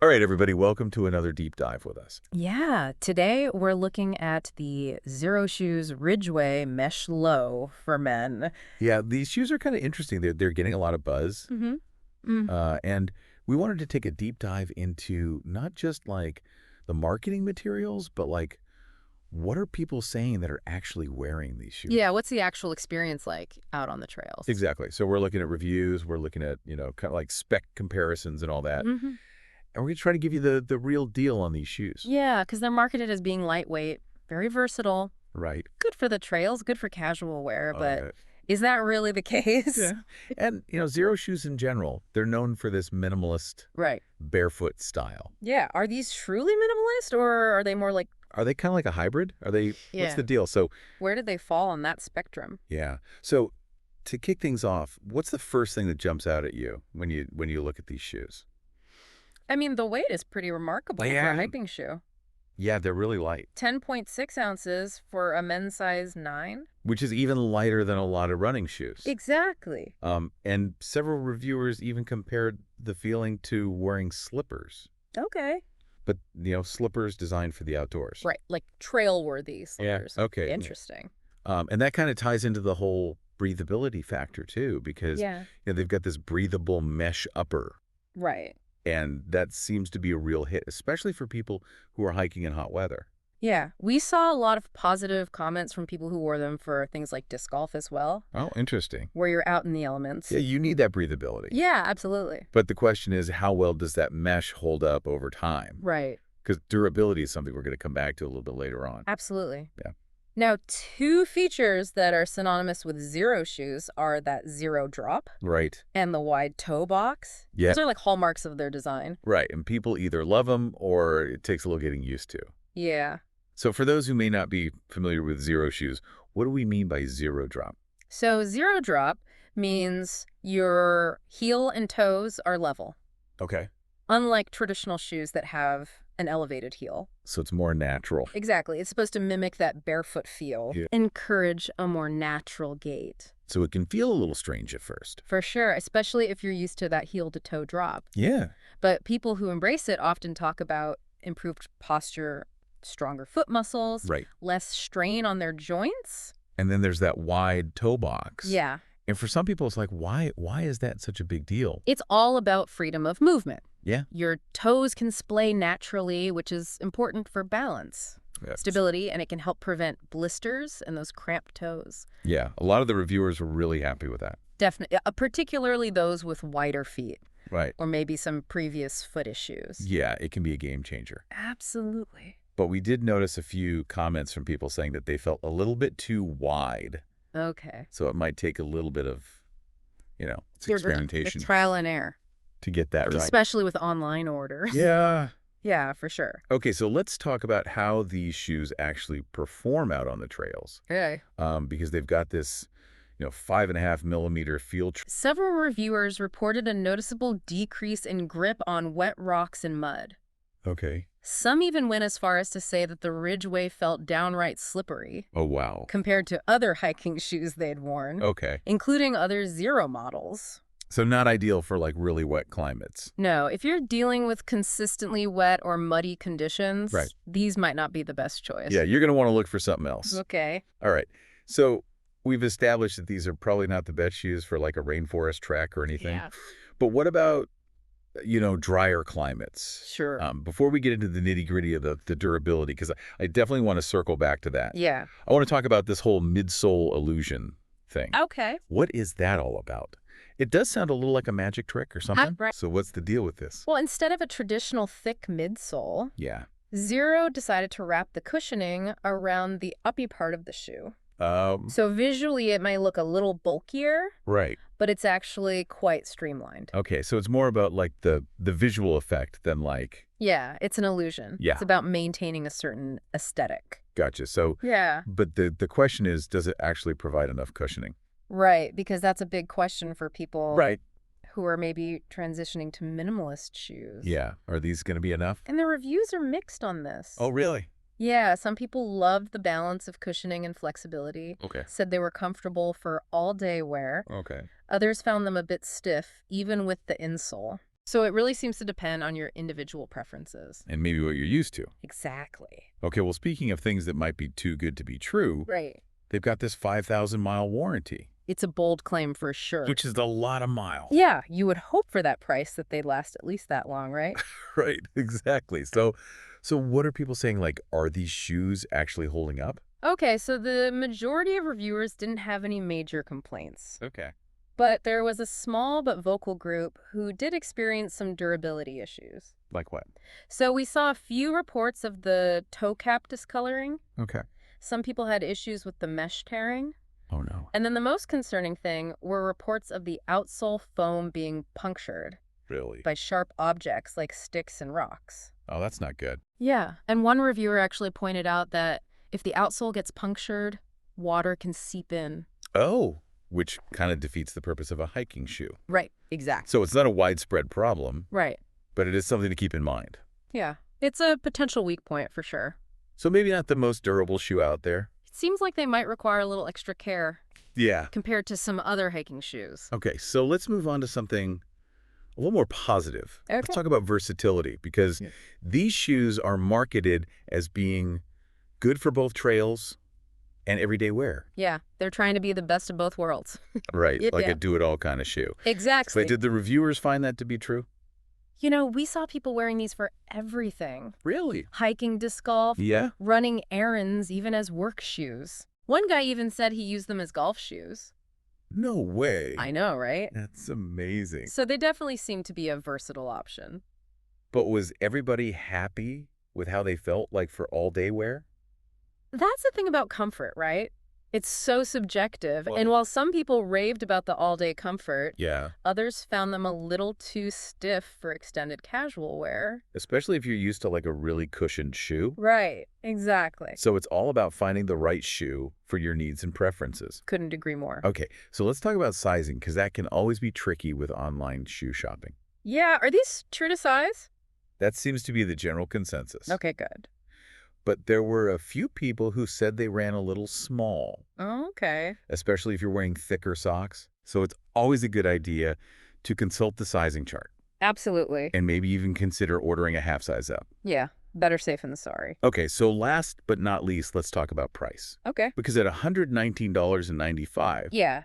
All right, everybody, welcome to another deep dive with us. Yeah, today we're looking at the Xero Shoes Ridgeway Mesh Low for men. Yeah, these shoes are kind of interesting. They're getting a lot of buzz. Mm-hmm. Mm. And we wanted to take a deep dive into not just like the marketing materials, but like what are people saying that are actually wearing these shoes? Yeah, what's the actual experience like out on the trails? Exactly. So we're looking at reviews, we're looking at, kind of like spec comparisons and all that. Mm-hmm. And we're going to try to give you the real deal on these shoes. Yeah, because they're marketed as being lightweight, very versatile, Right. good for the trails, good for casual wear, but Uh, is that really the case? yeah. And, Zero shoes in general, they're known for this minimalist Right. barefoot style. Yeah, are these truly minimalist or are they more like, Are they kind of like a hybrid? What's yeah, the deal? So, where did they fall on that spectrum? yeah. So to kick things off, what's the first thing that jumps out at you when you look at these shoes? I mean, the weight is pretty remarkable for Yeah. a hiking shoe. Yeah, they're really light, 10.6 ounces for a men's size 9? which is even lighter than a lot of running shoes. Exactly. And several reviewers even compared the feeling to wearing slippers, Okay. but, slippers designed for the outdoors. Right, like trail-worthy Yeah. slippers. Okay. Interesting. And that kind of ties into the whole breathability factor too, because Yeah. they've got this breathable mesh upper. Right. And that seems to be a real hit, especially for people who are hiking in hot weather. Yeah, we saw a lot of positive comments from people who wore them for things like disc golf as well, Oh, interesting. where you're out in the elements. Yeah, you need that breathability. Yeah, absolutely. But the question is, how well does that mesh hold up over time? Right. Because durability is something we're going to come back to a little bit later on. Absolutely. Yeah. Now, two features that are synonymous with Xero shoes are that zero drop Right. and the wide toe box. Yeah. Those are like hallmarks of their design. Right. And people either love them or it takes a little getting used to. Yeah. So for those who may not be familiar with Xero shoes, what do we mean by zero drop? So zero drop means your heel and toes are level, Okay. unlike traditional shoes that have an elevated heel. So it's more natural. Exactly. It's supposed to mimic that barefoot feel, Yeah. encourage a more natural gait. So it can feel a little strange at first. For sure, especially if you're used to that heel to toe drop. Yeah. But people who embrace it often talk about improved posture, stronger foot muscles, Right. less strain on their joints. And then there's that wide toe box. Yeah. And for some people, it's like, why is that such a big deal? It's all about freedom of movement. Yeah. Your toes can splay naturally, which is important for balance, stability, and it can help prevent blisters and those cramped toes. Yeah. A lot of the reviewers were really happy with that. Definitely, particularly those with wider feet Right. or maybe some previous foot issues. Yeah, it can be a game changer. Absolutely. But we did notice a few comments from people saying that they felt a little bit too wide. Okay. So it might take a little bit of, it's experimentation Trial and error, to get that right. especially with online orders. Yeah. Yeah, for sure. Okay, so let's talk about how these shoes actually perform out on the trails. Okay. Because they've got this, 5.5 millimeter field. Several reviewers reported a noticeable decrease in grip on wet rocks and mud. Okay. Some even went as far as to say that the Ridgeway felt downright slippery Oh, wow. compared to other hiking shoes they'd worn, Okay. including other Xero models. So not ideal for like really wet climates. No, if you're dealing with consistently wet or muddy conditions, Right. these might not be the best choice. Yeah, you're going to want to look for something else. Okay. All right. So we've established that these are probably not the best shoes for like a rainforest trek or anything. Yeah. But what about, drier climates? Sure. Before we get into the nitty-gritty of the durability, because I definitely want to circle back to that. Yeah. I want to talk about this whole midsole illusion thing. Okay. What is that all about? It does sound a little like a magic trick or something. Right. So what's the deal with this? Well, instead of a traditional thick midsole, Yeah. Xero decided to wrap the cushioning around the uppy part of the shoe. Um, So visually, it might look a little bulkier, right. but it's actually quite streamlined. Okay, so it's more about like the visual effect than like, Yeah, it's an illusion. Yeah. It's about maintaining a certain aesthetic. gotcha. So, Yeah. but the question is, does it actually provide enough cushioning? Right, because that's a big question for people Right. who are maybe transitioning to minimalist shoes. Yeah. Are these going to be enough? And the reviews are mixed on this. Oh, really? Yeah, some people loved the balance of cushioning and flexibility, Okay. said they were comfortable for all-day wear. Okay. Others found them a bit stiff, even with the insole. So it really seems to depend on your individual preferences. And maybe what you're used to. Exactly. Okay, well, speaking of things that might be too good to be true, Right. they've got this 5,000-mile warranty, It's a bold claim for sure. which is a lot of miles. Yeah, you would hope for that price that they'd last at least that long, right? Right, exactly. So what are people saying? Like, are these shoes actually holding up? Okay, so the majority of reviewers didn't have any major complaints. Okay. But there was a small but vocal group who did experience some durability issues. Like what? So we saw a few reports of the toe cap discoloring. Okay. Some people had issues with the mesh tearing. Oh, no. And then the most concerning thing were reports of the outsole foam being punctured Really? by sharp objects like sticks and rocks. Oh, that's not good. Yeah, and one reviewer actually pointed out that if the outsole gets punctured, water can seep in. Oh, which kind of defeats the purpose of a hiking shoe. Right, exactly. So it's not a widespread problem, Right. but it is something to keep in mind. Yeah, it's a potential weak point for sure. So maybe not the most durable shoe out there. It seems like they might require a little extra care Yeah. compared to some other hiking shoes. Okay, so let's move on to something a little more positive. Okay. Let's talk about versatility, because these shoes are marketed as being good for both trails and everyday wear. Yeah, they're trying to be the best of both worlds. Right, like Yeah. a do-it-all kind of shoe. Exactly. But did the reviewers find that to be true? You know, we saw people wearing these for everything. Really? Hiking, disc golf, Yeah? running errands, even as work shoes. One guy even said he used them as golf shoes. No way. I know, right? That's amazing. So they definitely seem to be a versatile option. But was everybody happy with how they felt, like for all-day wear? That's the thing about comfort, right? It's so subjective. Well- And while some people raved about the all-day comfort, Yeah. others found them a little too stiff for extended casual wear. Especially if you're used to like a really cushioned shoe. Right, exactly. So it's all about finding the right shoe for your needs and preferences. Couldn't agree more. Okay, so let's talk about sizing, because that can always be tricky with online shoe shopping. Yeah, are these true to size? That seems to be the general consensus. Okay, good. But there were a few people who said they ran a little small, Oh, okay. especially if you're wearing thicker socks. So it's always a good idea to consult the sizing chart Absolutely. and maybe even consider ordering a half size up. Yeah, better safe than sorry. Okay, so last but not least, let's talk about price. Okay. Because at $119.95, Yeah.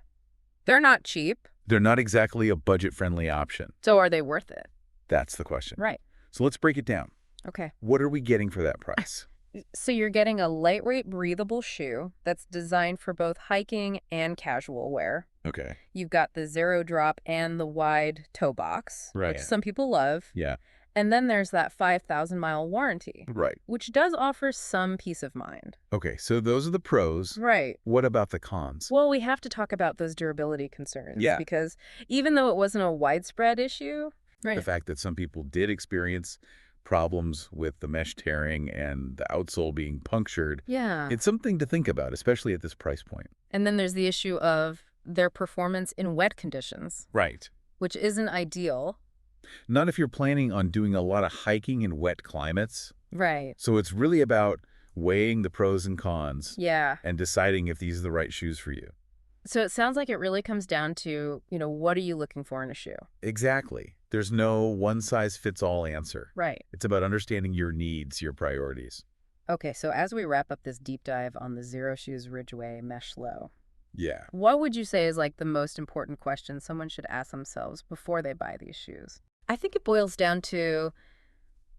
They're not cheap, they're not exactly a budget-friendly option. so are they worth it? That's the question. Right. So let's break it down. Okay. What are we getting for that price? So you're getting a lightweight, breathable shoe that's designed for both hiking and casual wear. Okay. You've got the Xero drop and the wide toe box, Right. which some people love. Yeah. And then there's that 5,000-mile warranty, Right. which does offer some peace of mind. Okay, so those are the pros. Right. What about the cons? Well, we have to talk about those durability concerns. Yeah. Because even though it wasn't a widespread issue, The fact that some people did experience problems with the mesh tearing and the outsole being punctured, Yeah. it's something to think about, especially at this price point. And then there's the issue of their performance in wet conditions, Right. which isn't ideal. Not if you're planning on doing a lot of hiking in wet climates. Right. So it's really about weighing the pros and cons Yeah. and deciding if these are the right shoes for you. So it sounds like it really comes down to, what are you looking for in a shoe? Exactly. There's no one-size-fits-all answer. Right. It's about understanding your needs, your priorities. Okay, so as we wrap up this deep dive on the Xero Shoes Ridgeway Mesh Low, Yeah. what would you say is like the most important question someone should ask themselves before they buy these shoes? I think it boils down to,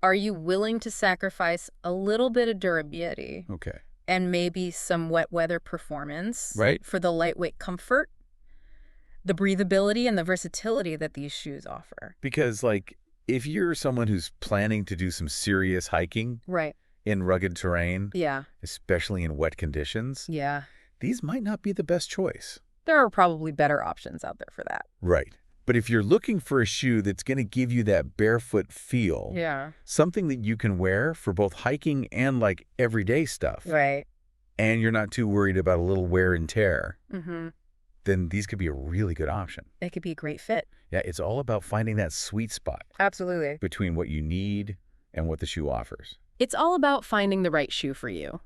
are you willing to sacrifice a little bit of durability Okay. and maybe some wet weather performance Right. for the lightweight comfort, the breathability, and the versatility that these shoes offer? Because, like, if you're someone who's planning to do some serious hiking Right. in rugged terrain, Yeah. especially in wet conditions, Yeah. these might not be the best choice. There are probably better options out there for that. Right. But if you're looking for a shoe that's going to give you that barefoot feel, Yeah. something that you can wear for both hiking and, like, everyday stuff, Right. and you're not too worried about a little wear and tear, Mm-hmm. then these could be a really good option. It could be a great fit. Yeah, it's all about finding that sweet spot Absolutely. between what you need and what the shoe offers. It's all about finding the right shoe for you.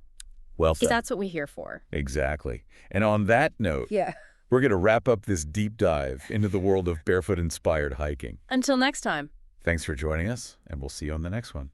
Well said. That's what we're here for. Exactly. And on that note, Yeah. we're going to wrap up this deep dive into the world of barefoot-inspired hiking. Until next time. Thanks for joining us, and we'll see you on the next one.